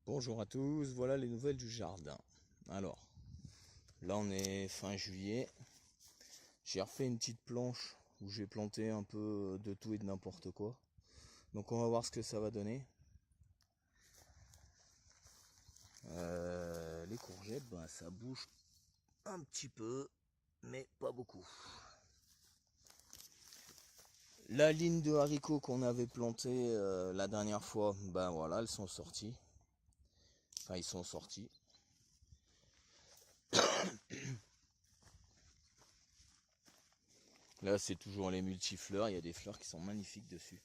Bonjour à tous, voilà les nouvelles du jardin. Alors, là on est fin juillet. J'ai refait une petite planche où j'ai planté un peu de tout et de n'importe quoi. Donc on va voir ce que ça va donner. Les courgettes, ben, ça bouge un petit peu, mais pas beaucoup. La ligne de haricots qu'on avait plantée la dernière fois, ben voilà, elles sont sorties. Enfin, ils sont sortis. Là, c'est toujours les multifleurs. Il y a des fleurs qui sont magnifiques dessus.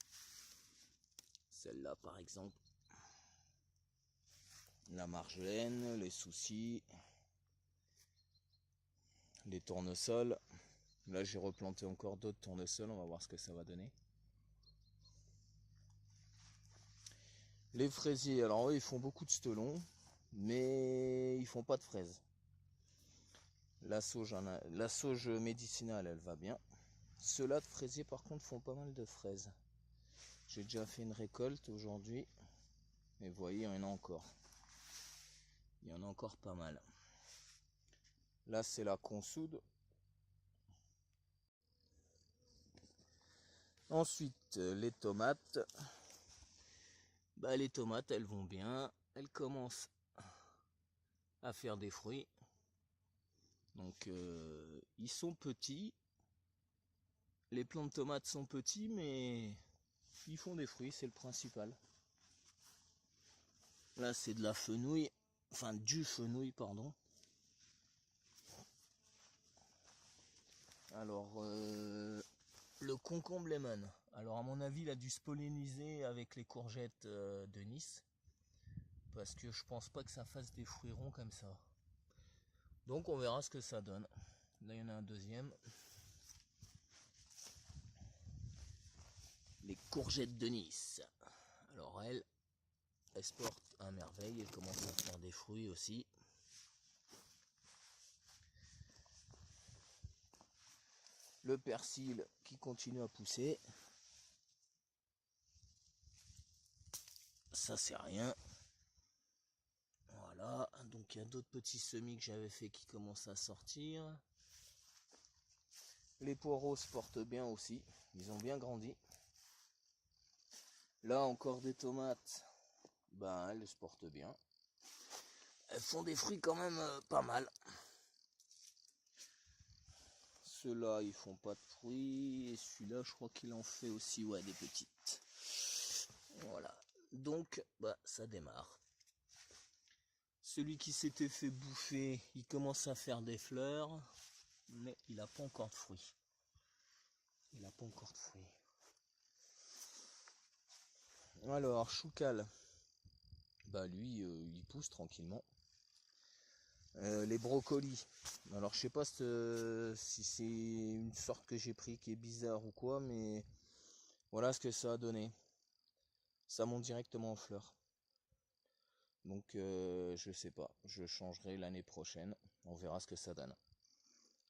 Celle-là, par exemple. La marjolaine, les soucis, les tournesols. Là, j'ai replanté encore d'autres tournesols. On va voir ce que ça va donner. Les fraisiers, alors eux, ils font beaucoup de stelons, mais ils font pas de fraises. La sauge médicinale, elle va bien. Ceux-là de fraisiers, par contre, font pas mal de fraises. J'ai déjà fait une récolte aujourd'hui. Et vous voyez, il y en a encore. Il y en a encore pas mal. Là, c'est la consoude. Ensuite, les tomates. Bah, les tomates, elles vont bien. Elles commencent à faire des fruits. Donc, ils sont petits. Les plants de tomates sont petits, mais ils font des fruits, c'est le principal. Là, c'est de la fenouil. Enfin, du fenouil, pardon. Alors, le concombre lemon. Alors, à mon avis, il a dû se polliniser avec les courgettes de Nice. Parce que je pense pas que ça fasse des fruits ronds comme ça. Donc, on verra ce que ça donne. Là, il y en a un deuxième. Les courgettes de Nice. Alors, elles se portent à merveille. Elles commencent à faire des fruits aussi. Le persil qui continue à pousser. Ça c'est rien. Voilà, donc il y a d'autres petits semis que j'avais fait qui commencent à sortir. Les poireaux se portent bien aussi, ils ont bien grandi. Là encore des tomates, ben elles se portent bien. Elles font des fruits quand même pas mal. Ceux-là ils font pas de fruits, et celui-là je crois qu'il en fait aussi, ouais, des petites. Voilà, donc bah ça démarre. Celui qui s'était fait bouffer, il commence à faire des fleurs, mais il n'a pas encore de fruits. Il n'a pas encore de fruits. Alors, choucal, bah lui, il pousse tranquillement. Les brocolis, alors je sais pas si c'est une sorte que j'ai pris qui est bizarre ou quoi, mais voilà ce que ça a donné. Ça monte directement en fleurs. Donc je sais pas, je changerai l'année prochaine, on verra ce que ça donne.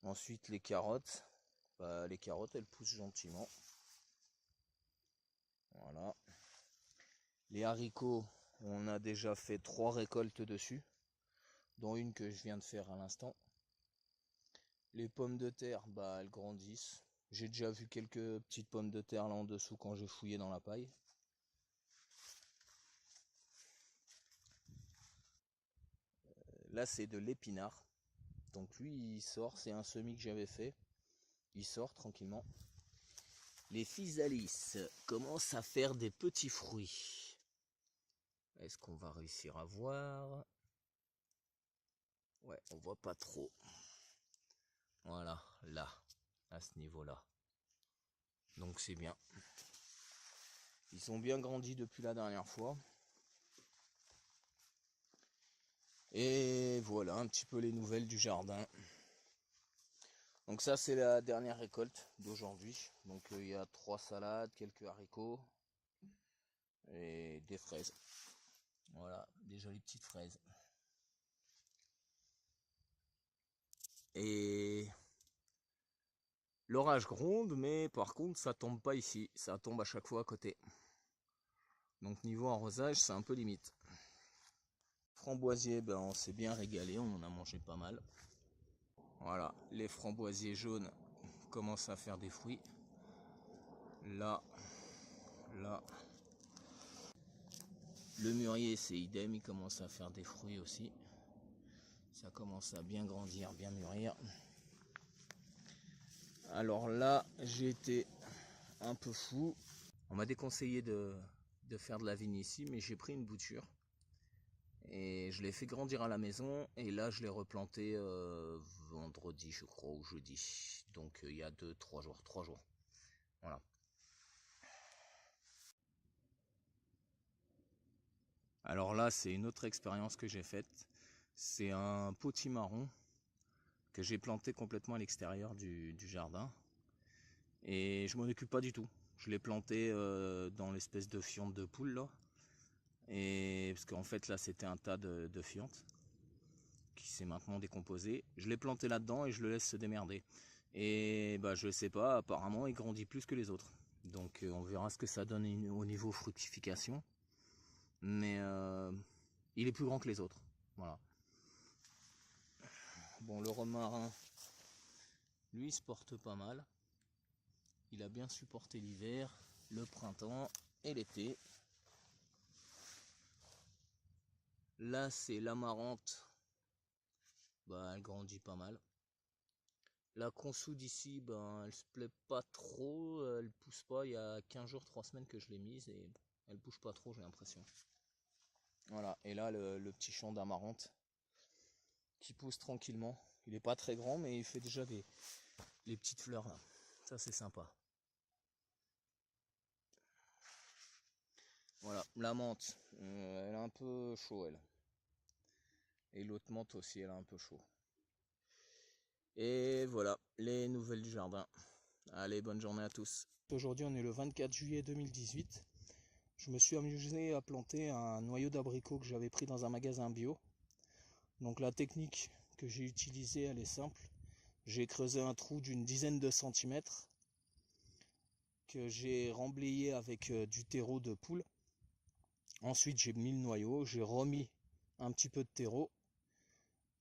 Ensuite les carottes, bah, les carottes elles poussent gentiment. Voilà. Les haricots, on a déjà fait 3 récoltes dessus, dont une que je viens de faire à l'instant. Les pommes de terre, bah elles grandissent. J'ai déjà vu quelques petites pommes de terre là en dessous quand j'ai fouillé dans la paille. Là c'est de l'épinard. Donc lui il sort, c'est un semis que j'avais fait. Il sort tranquillement. Les physalis commencent à faire des petits fruits. Est-ce qu'on va réussir à voir? Ouais, on voit pas trop. Voilà, là, à ce niveau-là. Donc c'est bien. Ils sont bien grandis depuis la dernière fois. Et voilà un petit peu les nouvelles du jardin. Donc ça c'est la dernière récolte d'aujourd'hui. Donc il y a 3 salades, quelques haricots et des fraises. Voilà, des jolies petites fraises. Et l'orage gronde, mais par contre ça tombe pas ici, ça tombe à chaque fois à côté. Donc niveau arrosage c'est un peu limite. Framboisiers, ben on s'est bien régalé, on en a mangé pas mal. Voilà, les framboisiers jaunes commencent à faire des fruits. Là. Le mûrier, c'est idem, il commence à faire des fruits aussi. Ça commence à bien grandir, bien mûrir. Alors là, j'ai été un peu fou. On m'a déconseillé de faire de la vigne ici, mais j'ai pris une bouture. Et je l'ai fait grandir à la maison. Et là, je l'ai replanté vendredi, je crois, ou jeudi. Donc il y a 3 jours. 3 jours. Voilà. Alors là, c'est une autre expérience que j'ai faite. C'est un potimarron que j'ai planté complètement à l'extérieur du jardin. Et je m'en occupe pas du tout. Je l'ai planté dans l'espèce de fiente de poule là. Et parce qu'en fait là c'était un tas de fientes qui s'est maintenant décomposé. Je l'ai planté là-dedans et je le laisse se démerder. Et bah je sais pas, apparemment il grandit plus que les autres. Donc on verra ce que ça donne au niveau fructification. Mais il est plus grand que les autres. Voilà. Bon, le romarin, lui, il se porte pas mal. Il a bien supporté l'hiver, le printemps et l'été. Là, c'est l'amarante. Bah, elle grandit pas mal. La consou d'ici, ben, elle se plaît pas trop. Elle pousse pas. Il y a 15 jours, 3 semaines que je l'ai mise et elle bouge pas trop, j'ai l'impression. Voilà. Et là, le petit champ d'amarante qui pousse tranquillement. Il est pas très grand, mais il fait déjà les petites fleurs là. Ça, c'est sympa. Voilà, la menthe, elle a un peu chaud elle. Et l'autre menthe aussi, elle a un peu chaud. Et voilà, les nouvelles du jardin. Allez, bonne journée à tous. Aujourd'hui, on est le 24 juillet 2018. Je me suis amusé à planter un noyau d'abricot que j'avais pris dans un magasin bio. Donc la technique que j'ai utilisée, elle est simple. J'ai creusé un trou d'une dizaine de centimètres que j'ai remblayé avec du terreau de poule. Ensuite, j'ai mis le noyau, j'ai remis un petit peu de terreau.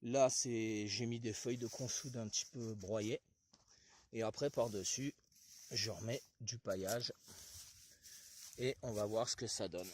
Là, j'ai mis des feuilles de consoude un petit peu broyées. Et après, par-dessus, je remets du paillage. Et on va voir ce que ça donne.